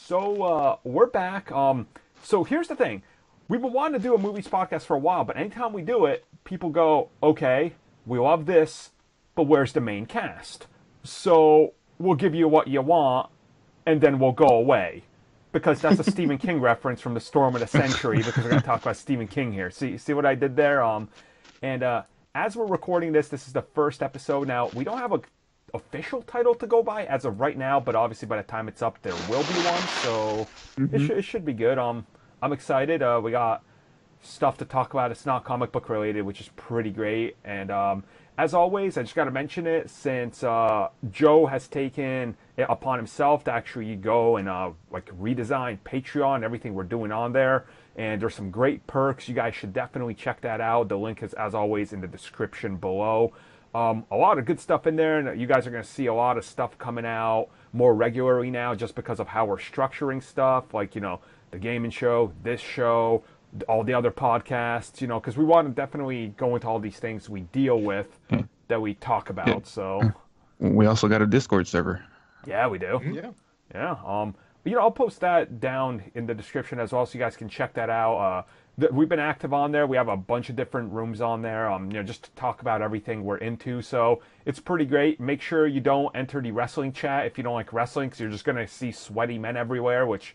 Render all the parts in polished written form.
So we're back. So here's the thing. We've been wanting to do a movies podcast for a while, but anytime we do it, people go, okay, we love this, but where's the main cast? So we'll give you what you want, and then we'll go away. Because that's a Stephen King reference from The Storm of the Century, because we're going to talk about Stephen King here. See what I did there? As we're recording this is the first episode. Now, we don't have a official title to go by as of right now, but obviously by the time it's up, there will be one, so it should be good. I'm excited. We got stuff to talk about. It's not comic book related, which is pretty great. And as always, I just got to mention it since Joe has taken it upon himself to actually go and redesign Patreon and everything we're doing on there. And there's some great perks. You guys should definitely check that out. The link is, as always, in the description below. A lot of good stuff in there, and you guys are going to see a lot of stuff coming out more regularly now just because of how we're structuring stuff, like, the gaming show, this show, all the other podcasts, because we want to definitely go into all these things we deal with that we talk about. Yeah. So we also got a Discord server. Yeah, we do. Yeah. I'll post that down in the description as well, so you guys can check that out. We've been active on there. We have a bunch of different rooms on there, just to talk about everything we're into. So it's pretty great. Make sure you don't enter the wrestling chat if you don't like wrestling, because you're just going to see sweaty men everywhere, which,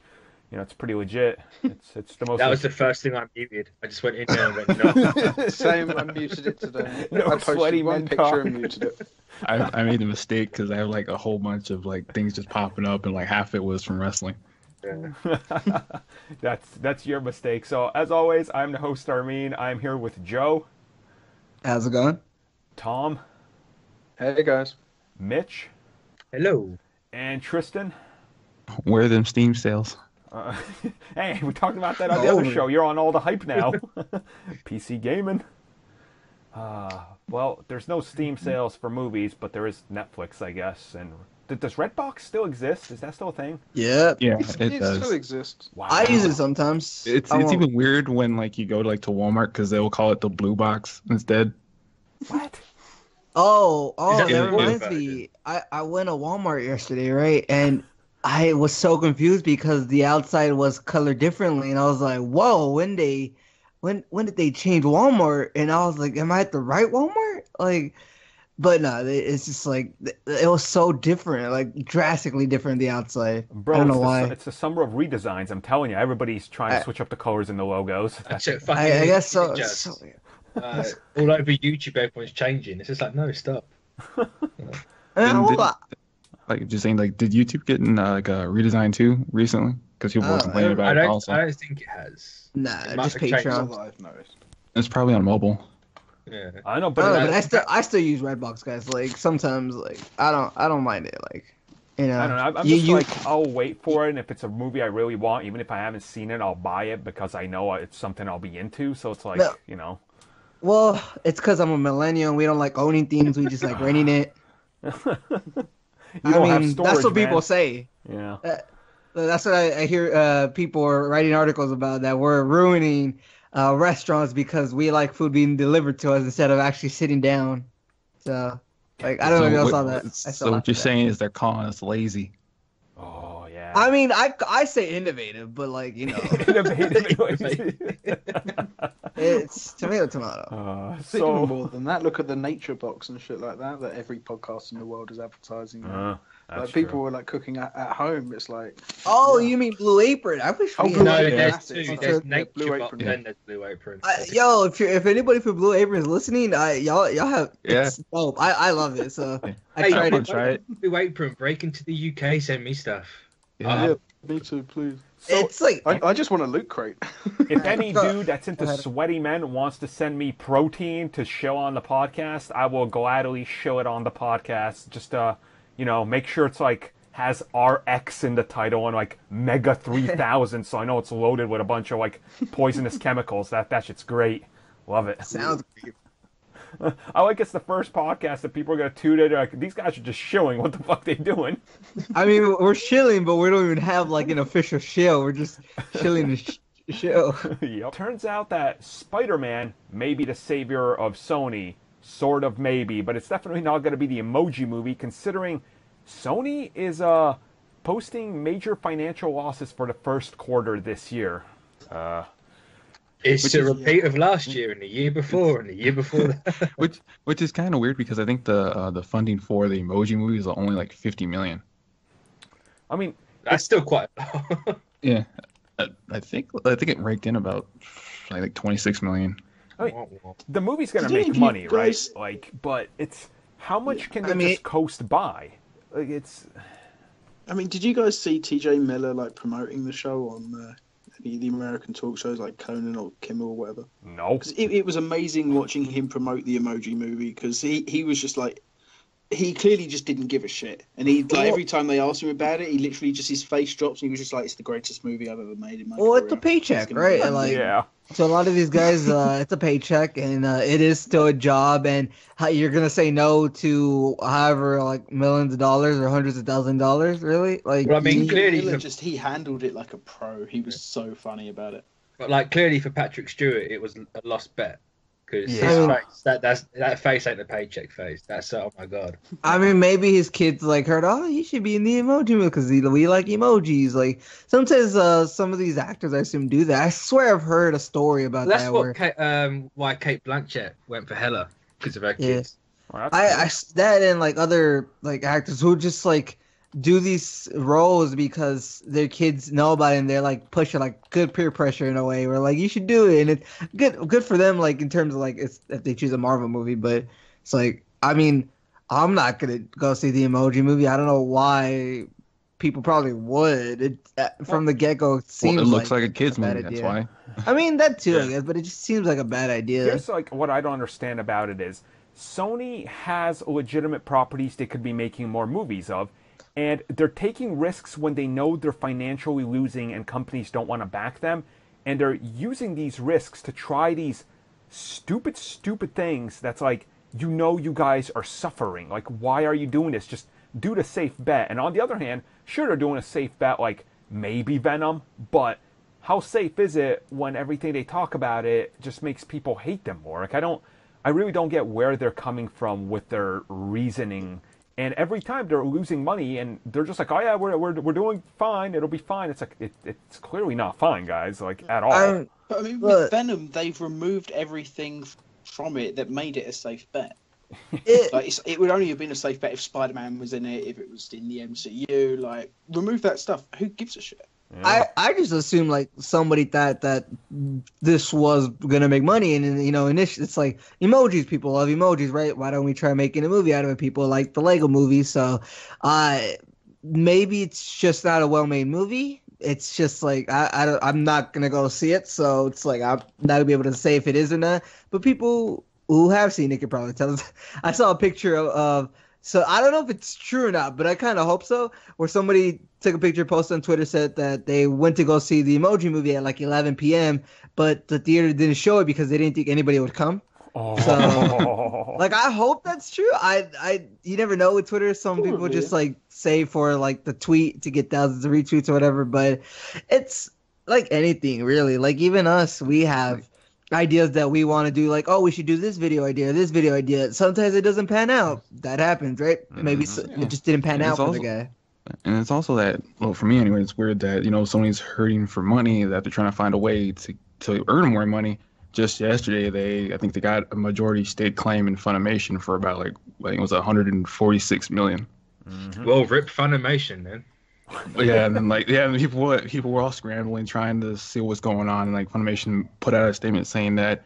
it's pretty legit. It's the most. That was the first thing I muted. I just went in there and went, no. Same, I muted it today. No I posted sweaty one men picture talk. and muted it. I made the mistake because I have a whole bunch of things just popping up, and half it was from wrestling. Yeah. That's your mistake. So as always, I'm the host Armin. I'm here with Joe. How's it going? Tom. Hey guys. Mitch. Hello. And Tristan. Where are them Steam sales? Hey, we talked about that on the other show. You're on all the hype now. PC gaming. Well, there's no Steam sales for movies, but there is Netflix, I guess. And does Redbox still exist? Is that still a thing? Yeah. Yeah, It does. still exists. Wow. I use it sometimes. It's even weird when you go to Walmart because they will call it the blue box instead. What? Oh, that that the reminds blue me. I went to Walmart yesterday, right? And I was so confused because the outside was colored differently, and I was like, "Whoa, when did they change Walmart?" And I was like, "Am I at the right Walmart?" But no, it's just it was so different, drastically different the outside. Bro, I don't know why. It's the summer of redesigns. I'm telling you, everybody's trying to switch up the colors and the logos. That's it. I guess so. All over YouTube, everyone's changing. It's just no, stop. Just saying, did YouTube get in a redesign too recently? Because people were complaining about it also. I don't think it has. Nah, It might just have changed. Patreon. Not that I've noticed. It's probably on mobile. Yeah. I know, But but I still use Redbox, guys. Sometimes I don't mind it. I don't know. I'm just I'll wait for it, and if it's a movie I really want, even if I haven't seen it, I'll buy it because I know it's something I'll be into. So it's Well, it's because I'm a millennial and we don't like owning things. We just like renting it. You don't have storage, that's what people man. say. Yeah. That's what I hear people are writing articles about, that we're ruining restaurants because we like food being delivered to us instead of actually sitting down. So, I don't know if y'all saw that. So what you're saying is they're calling us lazy. Oh yeah. I mean, I say innovative, but Innovative. it's tomato. It's even more than that. Look at the nature box and shit like that every podcast in the world is advertising now. People were cooking at home. It's Oh, you mean Blue Apron? I wish we No, had there's two. There's Nature Blue Box Apron. and there's Blue Apron. Yo, if anybody from Blue Apron is listening, y'all have it's dope. I love it. So I tried it. Try it. Blue Apron, break into the UK, send me stuff. Yeah, me too, please. So, It's I just want a loot crate. if any dude that's into sweaty men wants to send me protein to show on the podcast, I will gladly show it on the podcast. Just make sure it's has RX in the title and Mega 3000, so I know it's loaded with a bunch of poisonous chemicals. That shit's great. Love it. Sounds great. I it's the first podcast that people are gonna tune in. These guys are just shilling. What the fuck they doing? I mean, we're shilling, but we don't even have an official shill. We're just shilling the shill. Yep. Turns out that Spider-Man may be the savior of Sony. Sort of, maybe, but it's definitely not going to be the Emoji Movie, considering Sony is posting major financial losses for the first quarter this year. It's a repeat of last year and the year before and the year before that. which is kind of weird because I think the funding for the Emoji movie is only like 50 million. I mean, that's still quite a lot. Yeah, I think it raked in about like 26 million. I mean, the movie's gonna make money, right? Like, but it's how much can they just coast by? Like, it's. I mean, did you guys see T.J. Miller like promoting the show on the American talk shows like Conan or Kimmel or whatever? No. Because it was amazing watching him promote the Emoji movie because he was just like. He clearly just didn't give a shit, and he like every time they asked him about it, he literally just his face drops, and he was just like, "It's the greatest movie I've ever made in my career." Well, it's a paycheck, right? And like, so a lot of these guys, it's a paycheck, and it is still a job, and how you're gonna say no to however like millions of dollars or hundreds of thousands of dollars, really? Like, well, I mean, clearly, he handled it like a pro. He was so funny about it. But like, clearly for Patrick Stewart, it was a lost bet. Because his face, that face ain't the paycheck face. That's oh my god. I mean, maybe his kids like heard, oh, he should be in the emoji movie because we like emojis. Like sometimes, some of these actors, I assume, do that. I swear I've heard a story about that. That's why Kate Blanchett went for Hela because of her kids. Well, that and like other like actors who just like do these roles because their kids know about it and they're like pushing like good peer pressure in a way where like you should do it, and it's good for them like in terms of like it's if they choose a Marvel movie. But it's like, I mean, I'm not gonna go see the Emoji movie. I don't know why people probably would. From the get-go, it seems it looks like a kid's movie. That's why. I mean, that too, I guess, but it just seems like a bad idea. Here's like what I don't understand about it is Sony has legitimate properties they could be making more movies of. And they're taking risks when they know they're financially losing and companies don't want to back them. And they're using these risks to try these stupid things that's like, you guys are suffering. Like, why are you doing this? Just do the safe bet. And on the other hand, sure, they're doing a safe bet like maybe Venom, but how safe is it when everything they talk about it just makes people hate them more? Like, I really don't get where they're coming from with their reasoning. And every time they're losing money, and they're just like, "Oh yeah, we're doing fine. It'll be fine." It's like it's clearly not fine, guys. Like at all. But I mean, with Venom, they've removed everything from it that made it a safe bet. It would only have been a safe bet if Spider-Man was in it, if it was in the MCU. Like, remove that stuff. Who gives a shit? Yeah. I just assumed like somebody thought that this was gonna make money, and initially it's like emojis. People love emojis, right? Why don't we try making a movie out of it? People like the Lego movie, so maybe it's just not a well-made movie. It's just like I'm not gonna go see it, so it's like I'm not gonna be able to say if it is or not. But people who have seen it could probably tell us. I saw a picture of. So I don't know if it's true or not, but I kind of hope so. Where somebody took a picture, posted on Twitter, said that they went to go see the Emoji movie at like 11 p.m., but the theater didn't show it because they didn't think anybody would come. Oh. So, like, I hope that's true. You never know with Twitter. Some people just like say for like the tweet to get thousands of retweets or whatever, but it's like anything really. Like even us, we have ideas that we want to do, like, oh, we should do this video idea. Sometimes it doesn't pan out. That happens, right? Maybe it just didn't pan out for the guy. And it's also that, well, for me anyway, it's weird that Sony's hurting for money, that they're trying to find a way to earn more money. Just yesterday, I think they got a majority stake claim in Funimation for about I think it was 146 million. Mm-hmm. Well, rip Funimation, man. Yeah, and then people were all scrambling trying to see what's going on, and like Funimation put out a statement saying that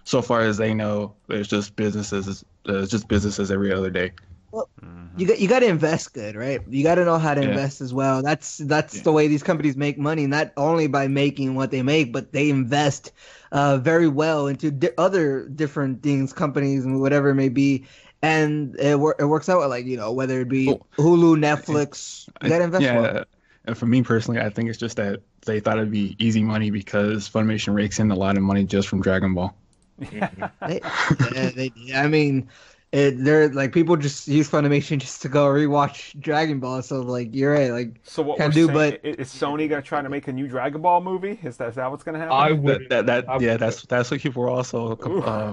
so far as they know, there's just business as every other day. Well, you got to invest good, right? You got to know how to invest as well. That's the way these companies make money, not only by making what they make, but they invest very well into other different things, companies, and whatever it may be. And it works out like, whether it be Hulu, Netflix, you got to invest well. And for me personally, I think it's just that they thought it'd be easy money because Funimation rakes in a lot of money just from Dragon Ball. I mean, they're like, people just use Funimation just to go rewatch Dragon Ball. So like, you're right. Like, so what we're saying, is Sony gonna try to make a new Dragon Ball movie? Is that what's gonna happen? I would. That's what people were also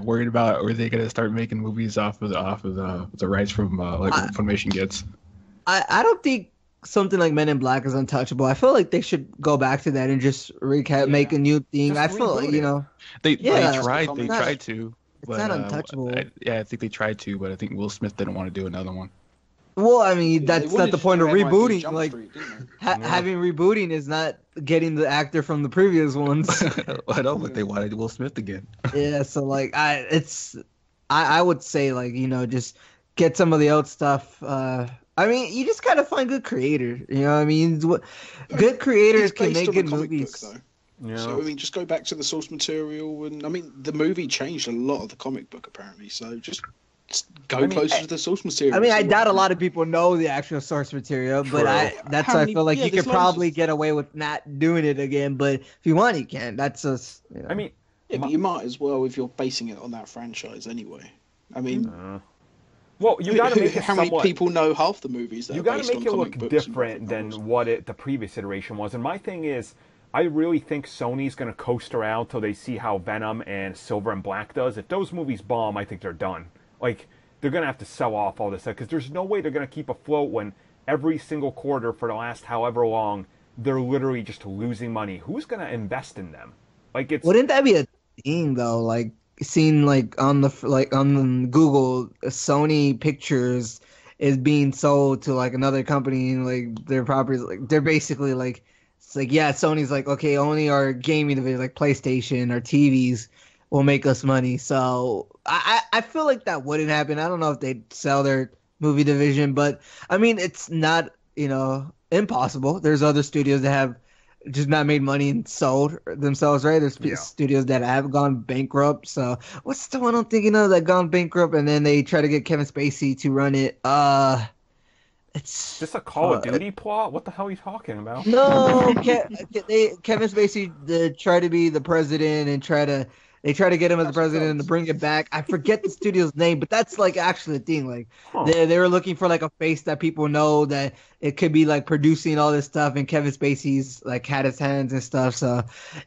worried about. Or are they gonna start making movies off of the rights from Funimation gets? I don't think something like Men in Black is untouchable. I feel like they should go back to that and just recap, make a new thing. Just I feel like, reboot you it. know, They yeah, tried It's not- tried to, it's but not untouchable. I think they tried to, but I think Will Smith didn't want to do another one. Well, I mean, They that's wanted not the to point do of MIB rebooting. Jump Like, Street, didn't they? having rebooting is not getting the actor from the previous ones. I know, but they wanted Will Smith again. Yeah, so like, I would say like, you know, just get some of the old stuff. I mean, you just gotta find good creators. You know what I mean? Good creators It's can based make on good a comic movies. book, though. Yeah. So I mean, just go back to the source material, and I mean, the movie changed a lot of the comic book apparently. So just go closer to the source material. I mean, I See doubt a what- lot of people know the actual source material, but that's How why I many- feel like yeah, you could there's loads probably of- get away with not doing it again. But if you want, you can. That's us. You know. I mean, Yeah, but you might as well if you're basing it on that franchise anyway. I mean, well, you got to make it how many somewhat. people know half the movies that You are got to based make on it comic look books and different graphic than novels? what the previous iteration was. And my thing is, I really think Sony's going to coast around till they see how Venom and Silver and Black does. If those movies bomb, I think they're done. Like, they're going to have to sell off all this stuff because there's no way they're going to keep afloat when every single quarter for the last however long they're literally just losing money. Who's going to invest in them? Like, it's Wouldn't that be a thing though? Like seeing like on Google, Sony Pictures is being sold to like another company, and like their properties, like they're basically like, it's like, yeah, Sony's like, okay, only our gaming division, like PlayStation or TVs, will make us money. So I feel like that wouldn't happen. I don't know if they'd sell their movie division, but I mean, it's not, you know, impossible. There's other studios that have just not made money and sold themselves, right? There's Yeah. studios that have gone bankrupt. So what's the one I'm thinking of that gone bankrupt and then they try to get Kevin Spacey to run it? It's Is this a Call of Duty plot? What the hell are you talking about? no, Kevin Spacey try to be the president and they try to get him as the president and to bring it back. I forget the studio's name, but that's like actually the thing. Like they were looking for like a face that people know that it could be like producing all this stuff, and Kevin Spacey's like had his hands and stuff. So,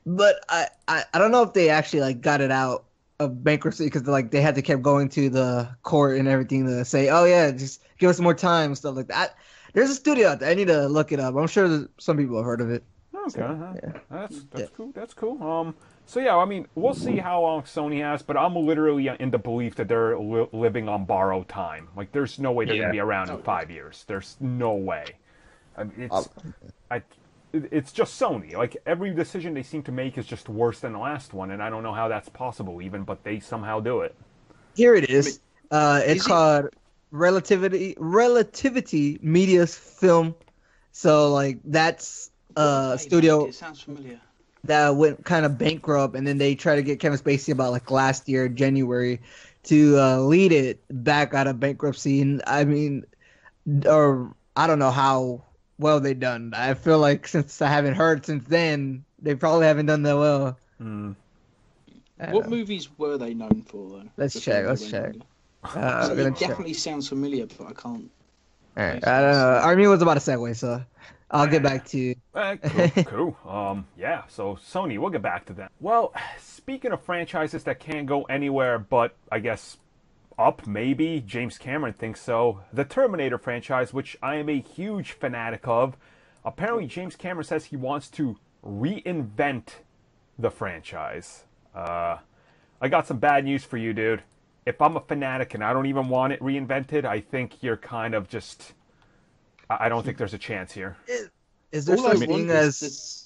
but I don't know if they actually like got it out of bankruptcy because like they had to keep going to the court and everything to say, oh yeah, just give us more time and stuff like that. There's a studio out there. I need to look it up. I'm sure that some people have heard of it. Okay, So, yeah. that's cool. That's cool. So yeah, I mean, we'll see how long Sony has, but I'm literally in the belief that they're living on borrowed time. Like, there's no way they're going to be around in 5 years. There's no way. I mean, it's just Sony. Like, every decision they seem to make is just worse than the last one, and I don't know how that's possible even, but they somehow do it. Here it is. It's called Relativity Media Film. So like that's studio It sounds familiar. that went kind of bankrupt, and then they tried to get Kevin Spacey about like last year, January, to lead it back out of bankruptcy. And I mean, or I don't know how well they done. I feel like since I haven't heard since then, they probably haven't done that well. What movies were they known for, though? Let's Before check. they Let's went check. under? I'm It gonna check. definitely sounds familiar, but I can't. All right. I don't know. Armin was about to segue, so I'll get back to you. Cool. Yeah, so Sony, we'll get back to that. Well, speaking of franchises that can't go anywhere but, I guess, up, maybe, James Cameron thinks so, the Terminator franchise, which I am a huge fanatic of, apparently James Cameron says he wants to reinvent the franchise. I got some bad news for you, dude. If I'm a fanatic and I don't even want it reinvented, I think you're kind of just... I don't think there's a chance here. Is there All I such want thing is as? this-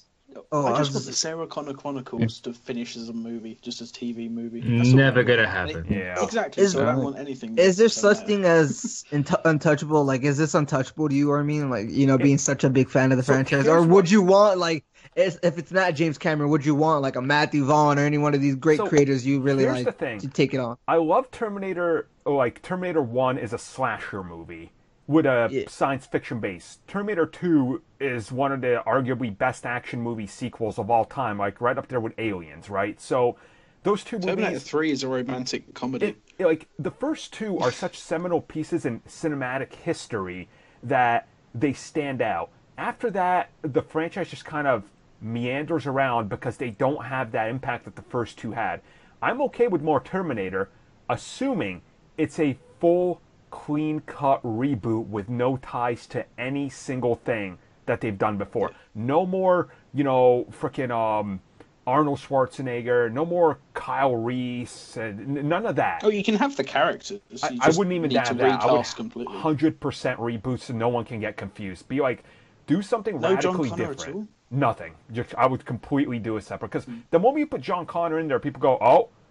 Oh, I just was- want the Sarah Connor Chronicles to finish as a movie, just as TV movie. Never gonna happen. Yeah. Exactly. Is- so I don't want anything. Is there so such bad. thing as untouchable? Like, is this untouchable to you, or I mean, like, you know, being such a big fan of the So franchise, here's or what- would you want like, if it's not James Cameron, would you want like a Matthew Vaughn or any one of these great So, creators you really here's the like thing. to take it on? I love Terminator. Like Terminator 1 is a slasher movie with a science fiction base. Terminator 2 is one of the arguably best action movie sequels of all time, like right up there with Aliens, right? So those two Terminator movies, 3 is a romantic comedy. like the first two are such seminal pieces in cinematic history that they stand out. After that, the franchise just kind of meanders around because they don't have that impact that the first two had. I'm okay with more Terminator, assuming it's a full clean-cut reboot with no ties to any single thing that they've done before. No more, frickin' Arnold Schwarzenegger, no more Kyle Reese, none of that. Oh, you can have the characters. I wouldn't even need to have that. I would recast completely. 100% reboot so no one can get confused. Be like, do something No John radically Connor different. at all? Nothing. I would completely do it separate. Because the moment you put John Connor in there, people go,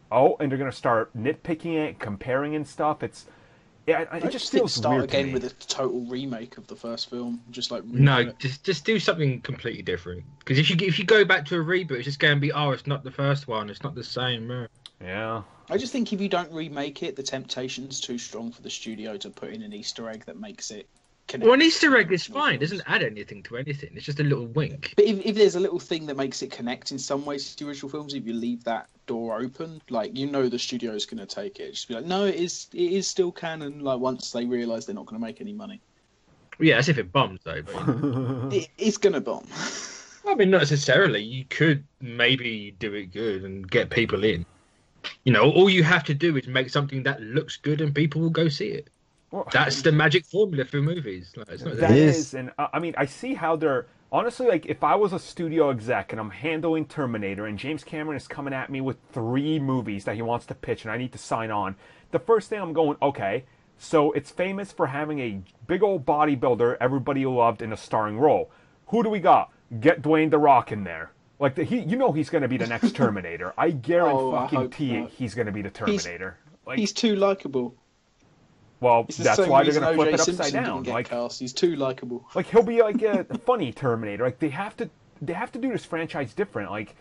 oh, and they're going to start nitpicking it, comparing and stuff. It just feels start weird to again me. with a total remake of the first film, just like No, just do something completely different. Because if you go back to a reboot, it's just going to be, it's not the first one, it's not the same. Yeah. I just think if you don't remake it, the temptation's too strong for the studio to put in an Easter egg that makes it connect. Well, an Easter egg is fine. It doesn't add anything to anything. It's just a little wink. But if there's a little thing that makes it connect in some ways to the original films, if you leave that door open, the studio's going to take it. Just be like, no, it is still canon. Like once they realise they're not going to make any money, Yeah, as if it bombs though. But... it's going to bomb. I mean, not necessarily. You could maybe do it good and get people in. All you have to do is make something that looks good and people will go see it. Well, That's the magic formula for movies. That is, and I mean, I see how they're honestly like. If I was a studio exec and I'm handling Terminator, and James Cameron is coming at me with 3 movies that he wants to pitch, and I need to sign on, the first thing I'm going, okay, so it's famous for having a big old bodybuilder everybody loved in a starring role. Who do we got? Get Dwayne The Rock in there. Like he's going to be the next Terminator. I guarantee he's going to be the Terminator. He's too likable. Well, It's the that's same why they're reason going to flip O.J. it upside Simpson down. didn't get cast. He's too likable. Like he'll be like a funny Terminator. Like they have to do this franchise different. Like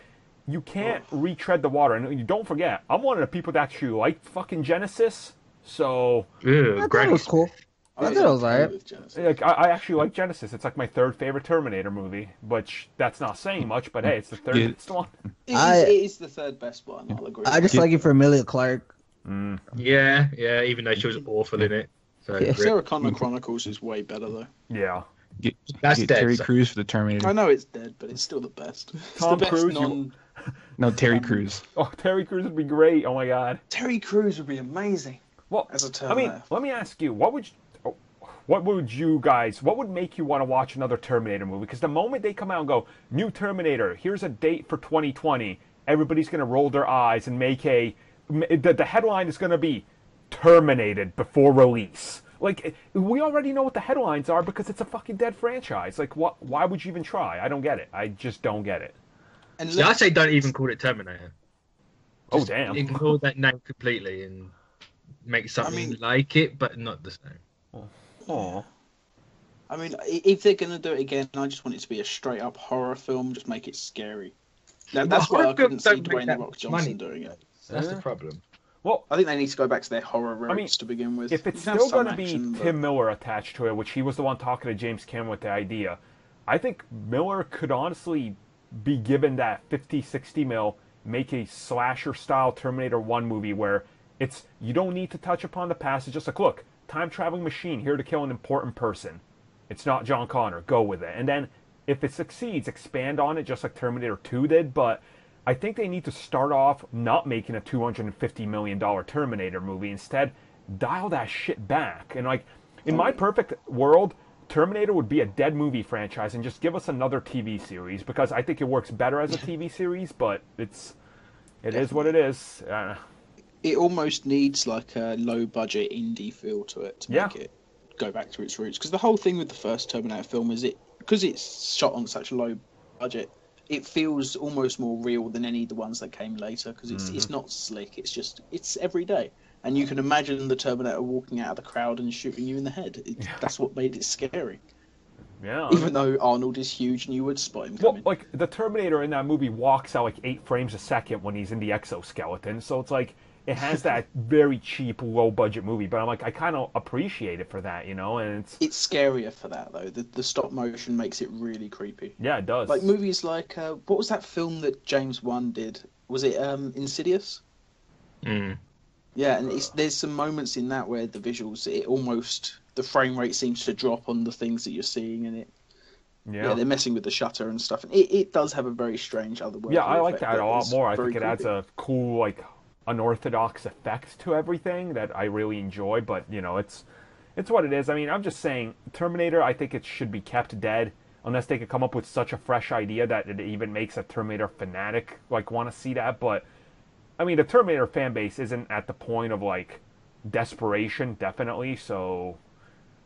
you can't retread the water. And you don't forget, I'm one of the people that actually like fucking Genesis. So I thought it was cool. I thought it was alright. like I actually like Genesis. It's like my 3rd favorite Terminator movie, which that's not saying much. But hey, it's the 3rd best one. It is the 3rd best one. I'll agree. I just like it for Emilia Clarke. Yeah, even though she was awful in it. So Sarah Connor Chronicles is way better though. Yeah. That's Get dead. Terry Crews for the Terminator. I know it's dead, but it's still the best. It's Tom the best Cruise, No, Terry Crews. Oh, Terry Crews would be great. Oh my God. Terry Crews would be amazing. Well, as a I mean, Terminator. let me ask you, what would make you want to watch another Terminator movie? Because the moment they come out and go, new Terminator, here's a date for 2020, everybody's going to roll their eyes and make the headline is going to be Terminated before release. Like, we already know what the headlines are because it's a fucking dead franchise. Like, why would you even try? I don't get it. I just don't get it. And I say don't even call it Terminator. Oh, damn. Ignore that name completely and make something like it, but not the same. Oh. I mean, if they're going to do it again, I just want it to be a straight up horror film. Just make it scary. That's why I couldn't see Dwayne The Rock Johnson doing it. That's the problem. Well, I think they need to go back to their horror roots to begin with. If it's You can have still some going to be action, Tim Miller attached to it, which he was the one talking to James Cameron with the idea, I think Miller could honestly be given that 50, 60 mil, make a slasher-style Terminator 1 movie where you don't need to touch upon the past. It's just like, look, time-traveling machine here to kill an important person. It's not John Connor. Go with it. And then, if it succeeds, expand on it just like Terminator 2 did, but I think they need to start off not making a $250 million Terminator movie. Instead, dial that shit back. And like, in my perfect world, Terminator would be a dead movie franchise and just give us another TV series because I think it works better as a TV series, but it is what it is. It almost needs like a low budget indie feel to it to make it go back to its roots. Because the whole thing with the first Terminator film is because it's shot on such a low budget, it feels almost more real than any of the ones that came later because it's not slick. It's every day, and you can imagine the Terminator walking out of the crowd and shooting you in the head. That's what made it scary. Yeah. Even though Arnold is huge and you would spot him coming. Well, like the Terminator in that movie walks out like 8 frames a second when he's in the exoskeleton, so it's like it has that very cheap, low-budget movie. But I'm like, I kind of appreciate it for that, and it's scarier for that though. The stop motion makes it really creepy. Yeah, it does. Like movies like what was that film that James Wan did? Was it Insidious? Yeah, and there's some moments in that where the visuals, the frame rate seems to drop on the things that you're seeing, and they're messing with the shutter and stuff. And it does have a very strange otherworldly Yeah, I like effect that a lot is more. I very think it adds creepy. a cool, like, unorthodox effect to everything that I really enjoy. But It's what it is. I mean, I'm just saying, Terminator, I think it should be kept dead unless they could come up with such a fresh idea that it even makes a Terminator fanatic like want to see that. But I mean, the Terminator fan base isn't at the point of like desperation, definitely. So,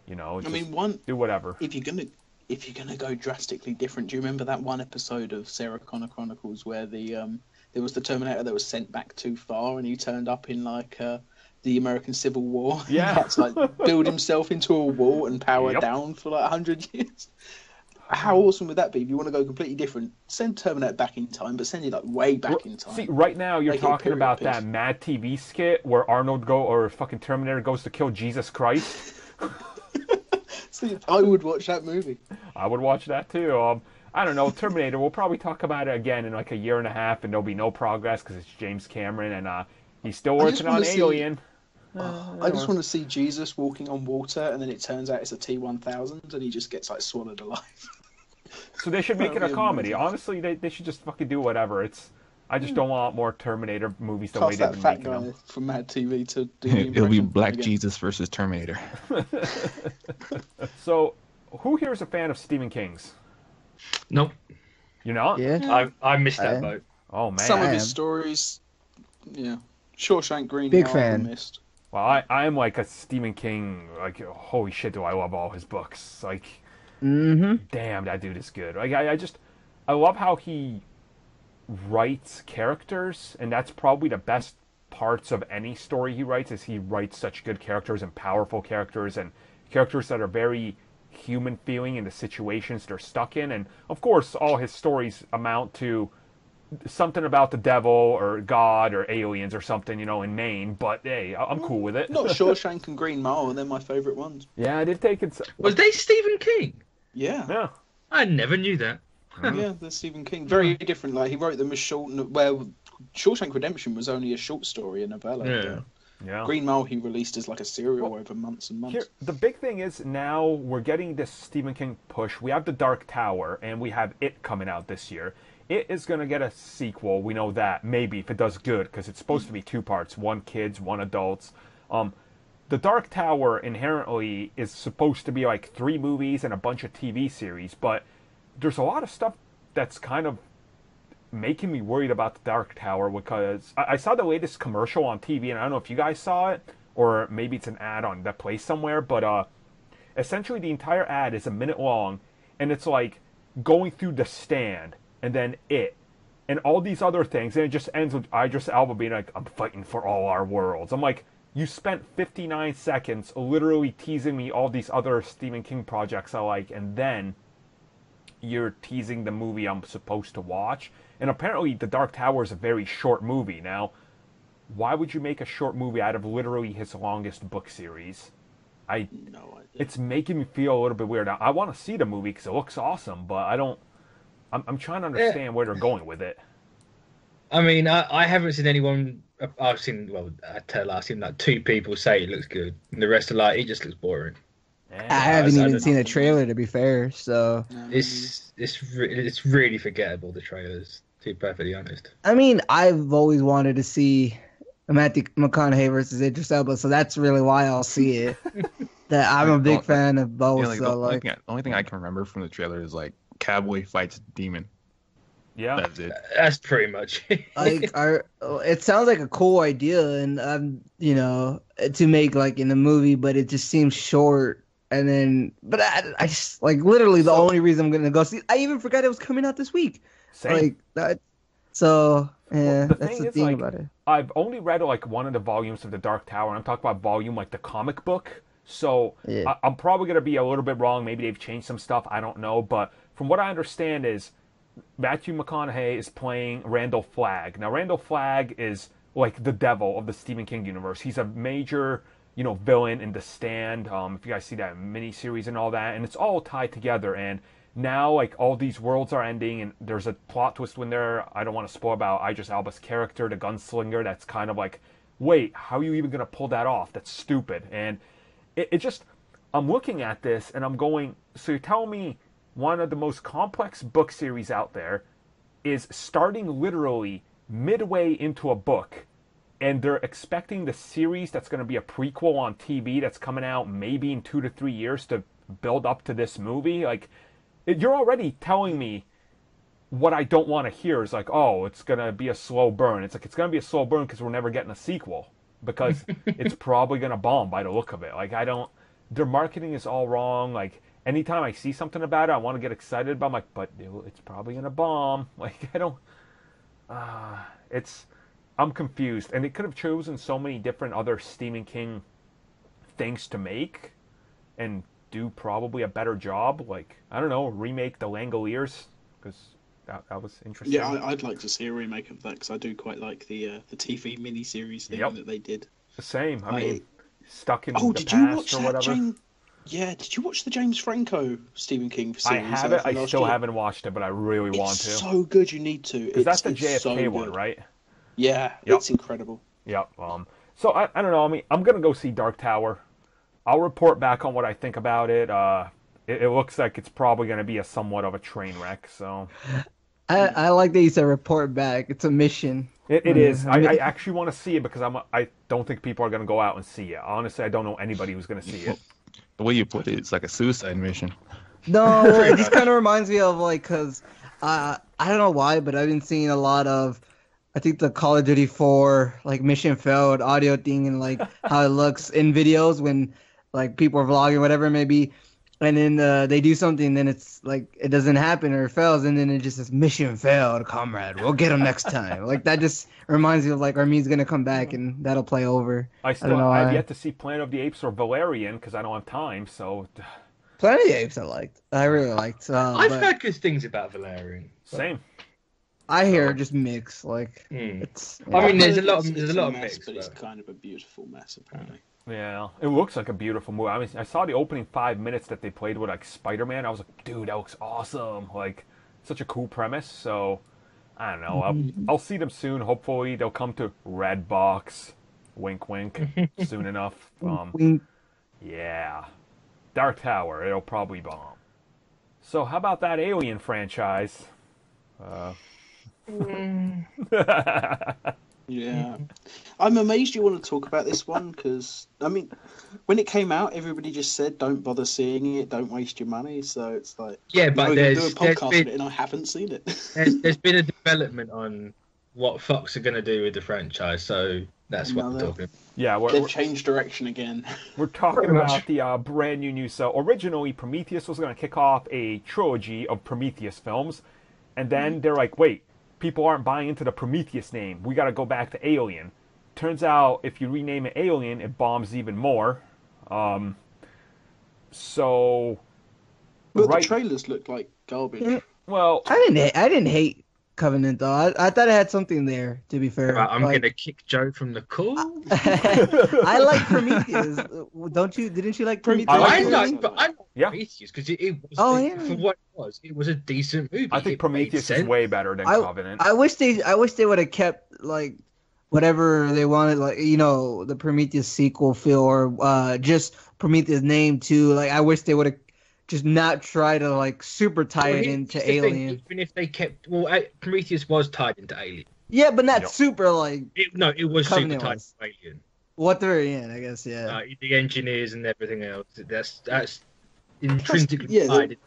you know, just do whatever. If you're gonna go drastically different, do you remember that one episode of Sarah Connor Chronicles where there was the Terminator that was sent back too far and he turned up in like the American Civil War? Yeah. He had to like build himself into a wall and power down for like 100 years. How awesome would that be? If you want to go completely different, send Terminator back in time, but send it like way back in time. See, right now you're talking about that Mad TV skit where Arnold or fucking Terminator goes to kill Jesus Christ. See, I would watch that movie. I would watch that too. I don't know, Terminator, we'll probably talk about it again in like a year and a half and there'll be no progress because it's James Cameron and he's still working on Alien. I just want to see Jesus walking on water and then it turns out it's a T-1000 and he just gets like swallowed alive. So they should make it a comedy. Amazing. Honestly, they should just fucking do whatever. I just don't want more Terminator movies the way Cast they've that been fat making guy them. from Mad TV to do the It'll be impression Black again. Jesus versus Terminator. So, who here is a fan of Stephen King's? Nope. You're not? Yeah. I missed that I- boat. Oh, man. Some of I his am. stories, yeah. Shawshank Green Big Mile, fan. I missed. Well, I'm like a Stephen King, like, holy shit, do I love all his books. Like, damn, that dude is good. Like, I love how he writes characters, and that's probably the best parts of any story he writes, is he writes such good characters and powerful characters and characters that are very human feeling in the situations they're stuck in. And, of course, all his stories amount to something about the devil or God or aliens or something, you know, in Maine. But hey, I'm cool with it. Not Shawshank and Green Mile, they're my favourite ones. Yeah, I did take it. Was they Stephen King? Yeah. Yeah. I never knew that. Yeah, they're Stephen King. Very different. Like, he wrote them as short, well, Shawshank Redemption was only a short story, a novella. Yeah. Yeah. Green Mile he released as like a serial over months and months. Here, the big thing is now we're getting this Stephen King push. We have The Dark Tower, and we have It coming out this year. It is going to get a sequel. We know that. Maybe, if it does good, because it's supposed to be 2 parts. 1 kids, 1 adults. The Dark Tower inherently is supposed to be like 3 movies and a bunch of TV series, but there's a lot of stuff that's kind of making me worried about The Dark Tower, because I saw the latest commercial on TV, and I don't know if you guys saw it, or maybe it's an ad on that place somewhere, but essentially the entire ad is a minute long, and it's like going through The Stand, and then It, and all these other things, and it just ends with Idris Elba being like, I'm fighting for all our worlds. I'm like, you spent 59 seconds literally teasing me all these other Stephen King projects I like, and then you're teasing the movie I'm supposed to watch. And apparently The Dark Tower is a very short movie. Now, why would you make a short movie out of literally his longest book series? No idea. It's making me feel a little bit weird. Now, I want to see the movie because it looks awesome, but I'm trying to understand where they're going with it. I mean, I haven't seen anyone. I've seen like 2 people say it looks good, and the rest are like, it just looks boring. And I haven't I even don't seen know. a trailer, to be fair. So It's really forgettable, the trailers, to be perfectly honest. I mean, I've always wanted to see Matthew McConaughey versus Idris Elba, so that's really why I'll see it. That I'm a big fan of both. Yeah, like, so like, the only thing I can remember from the trailer is like cowboy fights demon. yeah. That's it. That's pretty much it. like it sounds like a cool idea, and you know, to make like in a movie, but it just seems short. And then, but I just like literally the only reason I'm gonna go see. I even forgot it was coming out this week. Same. Like that. So yeah, the that's thing the is, thing like, about it. I've only read like one of the volumes of The Dark Tower, and I'm talking about volume like the comic book. So Yeah. I'm probably going to be a little bit wrong. Maybe they've changed some stuff. I don't know. But from what I understand is Matthew McConaughey is playing Randall Flagg. Now, Randall Flagg is like the devil of the Stephen King universe. He's a major, you know, villain in The Stand. If you guys see that miniseries and all that. And it's all tied together. And now, like, all these worlds are ending, and there's a plot twist when I don't want to spoil about Idris Elba's character, the gunslinger, that's kind of like, wait, how are you even going to pull that off? That's stupid. And it just, I'm looking at this, and I'm going, so you're telling me one of the most complex book series out there is starting literally midway into a book, and they're expecting the series that's going to be a prequel on TV that's coming out maybe in 2 to 3 years to build up to this movie. Like, you're already telling me what I don't want to hear is like, oh, it's going to be a slow burn. It's like, it's going to be a slow burn because we're never getting a sequel, because it's probably going to bomb by the look of it. Like, their marketing is all wrong. Like, anytime I see something about it, I want to get excited about it. I'm like, but it's probably going to bomb. Like, I'm confused. And they could have chosen so many different other Stephen King things to make and do probably a better job. Like, I don't know, remake The Langoliers, because that was interesting. Yeah, I'd like to see a remake of that, because I do quite like the TV miniseries thing that they did. The same. I mean, stuck in the past or whatever. Did you watch the James Franco Stephen King series? I have it. I still haven't watched it, but I really want to. It's so good. You need to. Because that's the JFK one, right? Yeah, it's incredible. Yep. So I don't know. I mean, I'm gonna go see Dark Tower. I'll report back on what I think about it. It looks like it's probably gonna be somewhat of a train wreck. So. I like that you said report back. It's a mission. It is. I actually want to see it because I don't think people are gonna go out and see it. Honestly, I don't know anybody who's gonna see it. The way you put it, it's like a suicide mission. No, it just kind of reminds me of, like, because I don't know why, but I've been seeing a lot of, I think, the Call of Duty 4 like mission failed audio thing, and like how it looks in videos when like people are vlogging, whatever it may be, and then they do something, and then it's like it doesn't happen or it fails, and then it just says mission failed, comrade. We'll get him next time. Like, that just reminds me of like Armin's gonna come back and that'll play over. I've yet to see Planet of the Apes or Valerian because I don't have time. So Planet of the Apes I really liked. I've heard good things about Valerian. Same. I hear just mix. Like it's. I mean, there's a lot of mix, but it's kind of a beautiful mess apparently. Yeah, it looks like a beautiful movie. I mean, I saw the opening 5 minutes that they played with like Spider-Man. I was like, dude, that looks awesome. Like, such a cool premise. So, I don't know. I'll see them soon. Hopefully, they'll come to Redbox. Wink, wink. Soon enough. Yeah, Dark Tower. It'll probably bomb. So, how about that Alien franchise? Yeah, I'm amazed you want to talk about this one, because I mean, when it came out, everybody just said, "Don't bother seeing it, don't waste your money." So it's like, yeah, but do a podcast on it, and I haven't seen it. there's been a development on what Fox are going to do with the franchise, so that's what we're talking. Yeah, they've changed direction again. We're talking about the brand new news. So originally, Prometheus was going to kick off a trilogy of Prometheus films, and then they're like, "Wait. People aren't buying into the Prometheus name. We got to go back to Alien." Turns out, if you rename it Alien, it bombs even more. But the trailers look like garbage. Well, I didn't hate Covenant though. I thought it had something there. To be fair, I'm gonna kick Joe from the call. I like Prometheus. Don't you? Didn't you like Prometheus? I like Prometheus because it was for what it was. It was a decent movie. I think Prometheus is way better than Covenant. I wish they would have kept like whatever they wanted, like, you know, the Prometheus sequel feel, or just Prometheus name too. Like, I wish they would have just not try to like super tie it into Alien. Even if they kept, Prometheus was tied into Alien. Yeah, but not super like. It was Covenant super tied to Alien. What they're in, I guess, yeah. The engineers and everything else. That's intrinsically tied.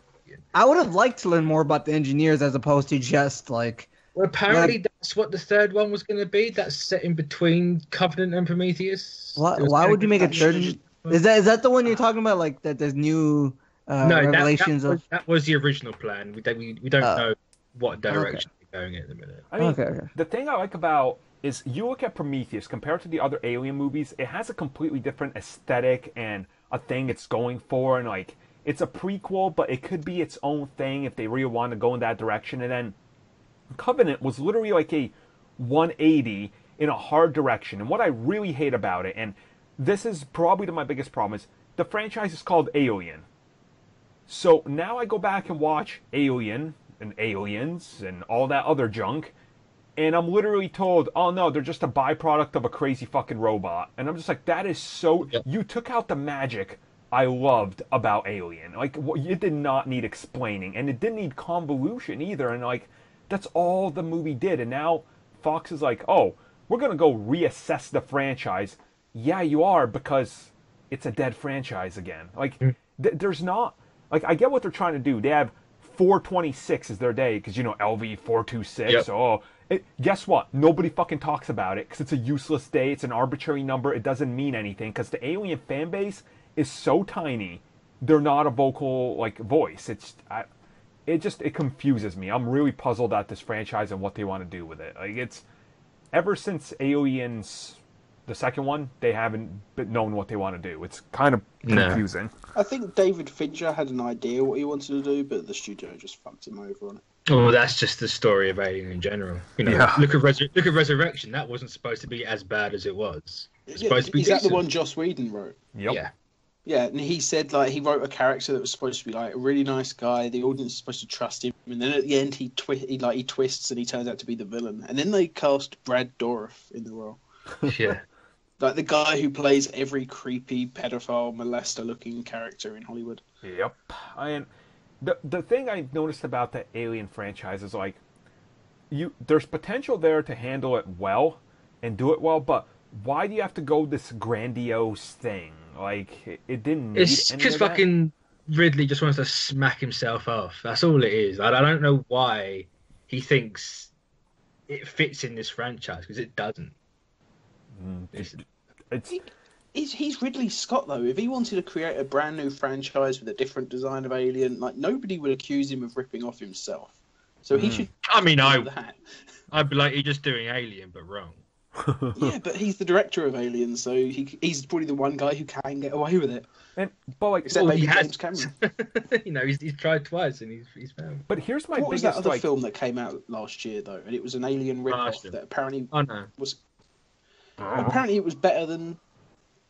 I would have liked to learn more about the engineers as opposed to just like. Well, apparently that's what the third one was going to be. That's set in between Covenant and Prometheus. Why would you make a third? Is that the one you're talking about? Like that there's new revelations of. That was the original plan. We don't know what direction they're going in at the minute. I mean, the thing I like about is you look at Prometheus compared to the other Alien movies. It has a completely different aesthetic and a thing it's going for, and like it's a prequel, but it could be its own thing if they really want to go in that direction. And then Covenant was literally like a 180 in a hard direction. And what I really hate about it, and this is probably my biggest problem, is the franchise is called Alien. So now I go back and watch Alien and Aliens and all that other junk, and I'm literally told, oh no, they're just a byproduct of a crazy fucking robot. And I'm just like, that is so... Yep. You took out the magic I loved about Alien. Like, it did not need explaining, and it didn't need convolution either. And like, that's all the movie did. And now Fox is like, oh, we're going to go reassess the franchise. Yeah, you are, because it's a dead franchise again. Like, there's not... Like, I get what they're trying to do. They have 426 is their day, because, you know, LV 426. Yep. Oh, guess what? Nobody fucking talks about it, because it's a useless day. It's an arbitrary number. It doesn't mean anything, because the Alien fan base is so tiny. They're not a vocal, like, voice. It confuses me. I'm really puzzled at this franchise and what they want to do with it. Like, it's... Ever since Aliens, the second one, they haven't known what they want to do. It's kind of confusing. I think David Fincher had an idea what he wanted to do, but the studio just fucked him over on it. Oh, that's just the story of Alien in general. You know, Yeah. look at Resurrection. That wasn't supposed to be as bad as it was. It's supposed to be Is that the decent. one Joss Whedon wrote? Yep. Yeah. Yeah, and he said like he wrote a character that was supposed to be like a really nice guy. The audience is supposed to trust him, and then at the end he twists and he turns out to be the villain. And then they cast Brad Dourif in the role, Yeah. like the guy who plays every creepy pedophile molester-looking character in Hollywood. Yep. The thing I noticed about the Alien franchise is, like, there's potential there to handle it well and do it well, but why do you have to go this grandiose thing? Like, it didn't need It's any because of that. fucking Ridley just wants to smack himself off. That's all it is. I don't know why he thinks it fits in this franchise, because it doesn't. It's He's Ridley Scott though. If he wanted to create a brand new franchise with a different design of Alien, like nobody would accuse him of ripping off himself. So he should. I mean, do that. I'd be like, you're just doing Alien, but wrong. Yeah, but he's the director of Alien, so he's probably the one guy who can get away with it. but like, Except Well, maybe he has. James Cameron. You know, he's tried twice and he's found. but here's my What was biggest that other like. film that came out last year though? And it was an Alien rip-off Last year. that apparently Oh no. was. Apparently, it was better than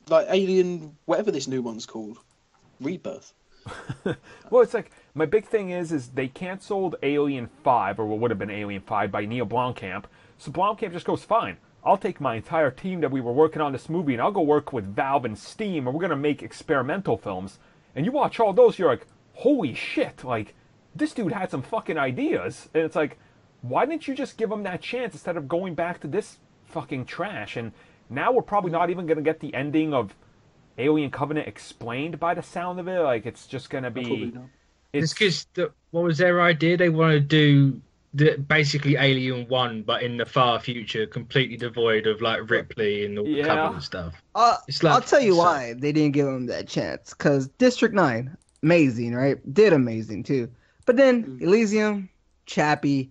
like Alien, whatever this new one's called, Rebirth. Well, it's like, my big thing is they canceled Alien 5, or what would have been Alien 5, by Neil Blomkamp. So Blomkamp just goes, fine, I'll take my entire team that we were working on this movie, and I'll go work with Valve and Steam, and we're going to make experimental films. And you watch all those, you're like, holy shit, like, this dude had some fucking ideas. And it's like, why didn't you just give him that chance instead of going back to this fucking trash? And now we're probably not even going to get the ending of Alien Covenant explained by the sound of it. Like, it's just going to Probably be... not. It's because what was their idea? They want to do basically Alien 1, but in the far future, completely devoid of like Ripley and all the Covenant stuff. It's like, I'll tell you why they didn't give him that chance. Because District 9, amazing, right? Did amazing too. But then Elysium, Chappie,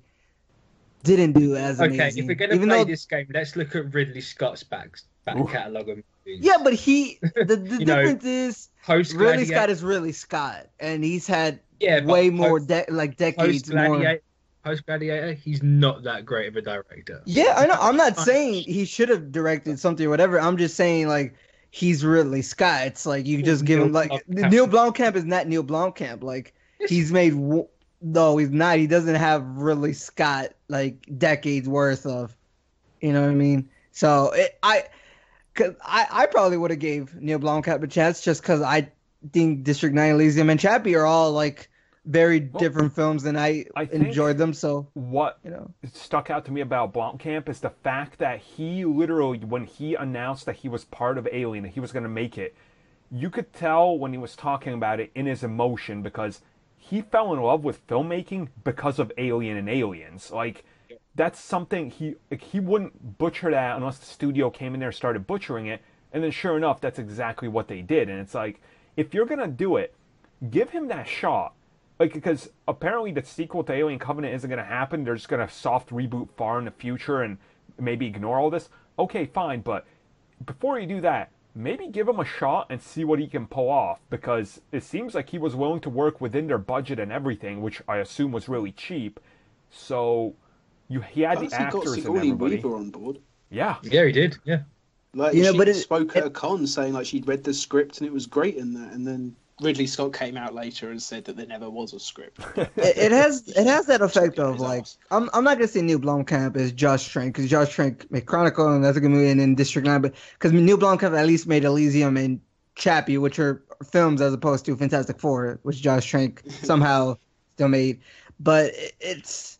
didn't do as amazing. Okay, if we're going to play this game, let's look at Ridley Scott's back catalogue of movies. Yeah, but the difference is Post Ridley Scott is Ridley Scott, and he's had but way more decades more. Post Gladiator, he's not that great of a director. Yeah, I know. I'm not saying he should have directed something or whatever. I'm just saying, like, he's Ridley Scott. It's like you just give him, like, Neil Blomkamp is not Neil Blomkamp. Like, he's made no, he's not. He doesn't have Ridley Scott like decades worth of, you know what I mean? So I probably would have gave Neil Blomkamp a chance just because I think District 9, Elysium, and Chappie are all like very different films, and I enjoyed them. So what stuck out to me about Blomkamp is the fact that he literally, when he announced that he was part of Alien, that he was going to make it, you could tell when he was talking about it in his emotion, because he fell in love with filmmaking because of Alien and Aliens. Like, that's something he wouldn't butcher that unless the studio came in there and started butchering it. And then sure enough, that's exactly what they did. And it's like, if you're going to do it, give him that shot. Like, because apparently the sequel to Alien Covenant isn't going to happen. They're just going to soft reboot far in the future and maybe ignore all this. Okay, fine. But before you do that, maybe give him a shot and see what he can pull off, because it seems like he was willing to work within their budget and everything, which I assume was really cheap. So he had the actors and everybody. Weaver on board. Yeah, he did. Yeah, like she spoke at a con saying like she'd read the script and it was great in that, and then Ridley Scott came out later and said that there never was a script. it has that effect of like I'm not gonna say Neil Blomkamp is Josh Trank, because Josh Trank made Chronicle and that's a good movie, and then District 9, but because Neil Blomkamp at least made Elysium and Chappie, which are films as opposed to Fantastic Four, which Josh Trank somehow still made. But it's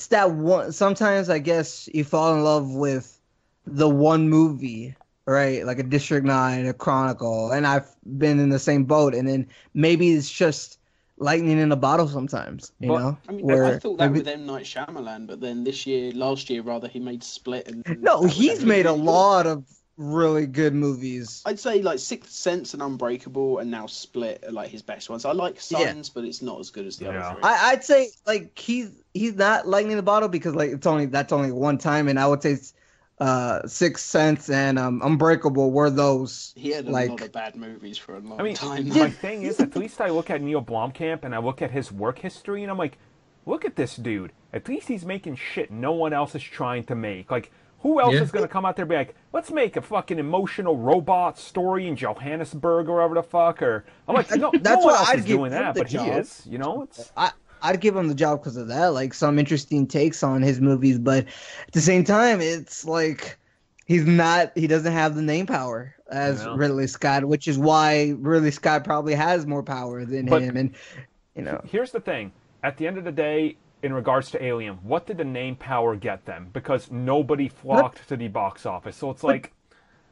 that one. Sometimes I guess you fall in love with the one movie, right? Like a District 9, a Chronicle, and I've been in the same boat. And then maybe it's just lightning in a bottle sometimes, you But know? I mean, Where I thought that maybe with M. Night Shyamalan, but then last year rather, he made Split, and no, that was he's actually made a really good. lot of really good movies. I'd say like Sixth Sense and Unbreakable, and now Split are like his best ones. I like Yeah. Signs, but it's not as good as the Yeah. other three. I'd say like he's not lightning in the bottle because like that's only one time, and I would say Sixth Sense and Unbreakable were those. He had a like lot of bad movies for a long I mean, time. my thing is, at least I look at Neil Blomkamp and I look at his work history, and I'm like, look at this dude. At least he's making shit no one else is trying to make. Like, who else is going to come out there and be like, let's make a fucking emotional robot story in Johannesburg or whatever the fuck? Or I'm like, no, That's no one why else I'd is give doing him that, the but he job. is. You know, it's I'd give him the job because of that, like some interesting takes on his movies, but at the same time, it's like he doesn't have the name power as Ridley Scott, which is why Ridley Scott probably has more power than him. And you know, here's the thing: at the end of the day, in regards to Alien, what did the name power get them? Because nobody flocked to the box office, so it's like.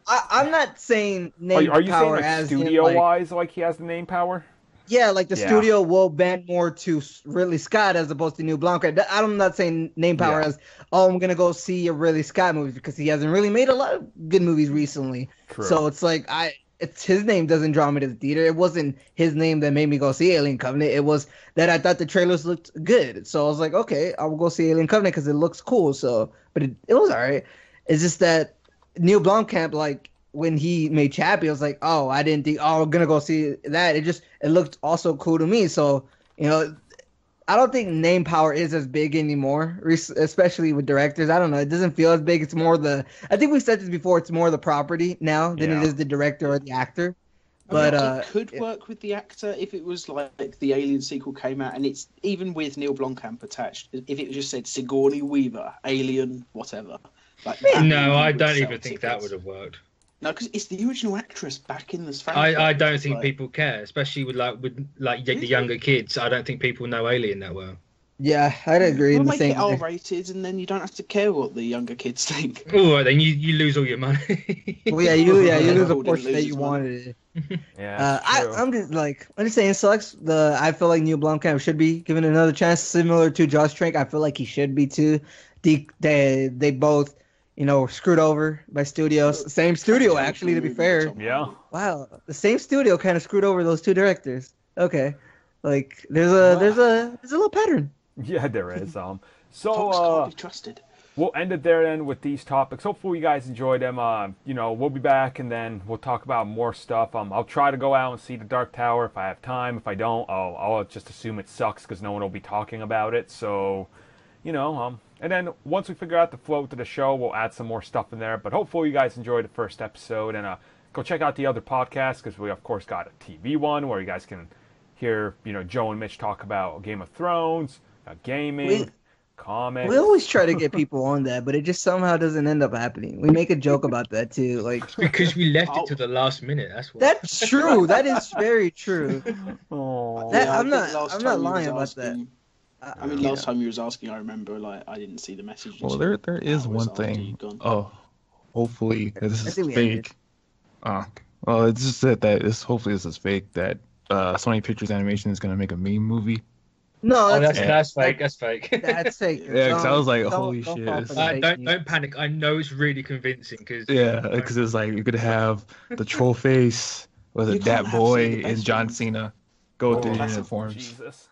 I'm not saying name Are you saying power like as in, studio-wise, like he has the name power? yeah, like the studio will bend more to Ridley Scott as opposed to Neil Blomkamp. I'm not saying name power as, oh, I'm gonna go see a Ridley Scott movie because he hasn't really made a lot of good movies recently. True. So it's like it's his name doesn't draw me to the theater. It wasn't his name that made me go see Alien Covenant. It was that I thought the trailers looked good. So I was like, okay, I'll go see Alien Covenant because it looks cool. So, but it was alright. It's just that Neil Blomkamp, like, when he made Chappie, I was like, oh, I didn't think, oh, I'm gonna go see that. It looked also cool to me. So, you know, I don't think name power is as big anymore, especially with directors. I don't know. It doesn't feel as big. It's more I think we said this before, it's more the property now than it is the director or the actor. But it could work with the actor if it was like the Alien sequel came out, and it's even with Neil Blomkamp attached. If it just said Sigourney Weaver, Alien, whatever. Like, no, I don't even think that would have worked. No, because it's the original actress back in this franchise. I don't think people care, especially with the younger kids. I don't think people know Alien that well. Yeah, I'd agree. We'll make it R-rated, and then you don't have to care what the younger kids think. All right, then you lose all your money. Well, you lose a portion that you wanted. Yeah, I'm just saying. I feel like Neil Blomkamp should be given another chance, similar to Josh Trank. I feel like he should be too. They both, you know, were screwed over by studios. Same studio, actually, to be fair. Yeah. Wow, the same studio kind of screwed over those two directors. Okay, like there's a little pattern. Yeah, there is. Fox can't be trusted. We'll end it there then with these topics. Hopefully you guys enjoyed them. You know, we'll be back and then we'll talk about more stuff. I'll try to go out and see the Dark Tower if I have time. If I don't, I'll just assume it sucks because no one will be talking about it. So, you know, and then once we figure out the flow to the show, we'll add some more stuff in there. But hopefully you guys enjoyed the first episode, and go check out the other podcasts because we of course got a TV one where you guys can hear, you know, Joe and Mitch talk about Game of Thrones, gaming, comics. We always try to get people on that, but it just somehow doesn't end up happening. We make a joke about that too, like because we left it to the last minute. That's why. That's true. That is very true. I'm not lying about that. I mean, last time you was asking, I remember, like, I didn't see the message. Well, there is one thing. Oh, hopefully this is fake. Well, it's just hopefully this is fake. That Sony Pictures Animation is gonna make a meme movie. No, that's fake. That's fake. That's fake. Yeah, because I was like, holy shit. Don't panic. I know it's really convincing because it's like you could have the troll face with a Dat Boy and John Cena go through the uniforms. Jesus.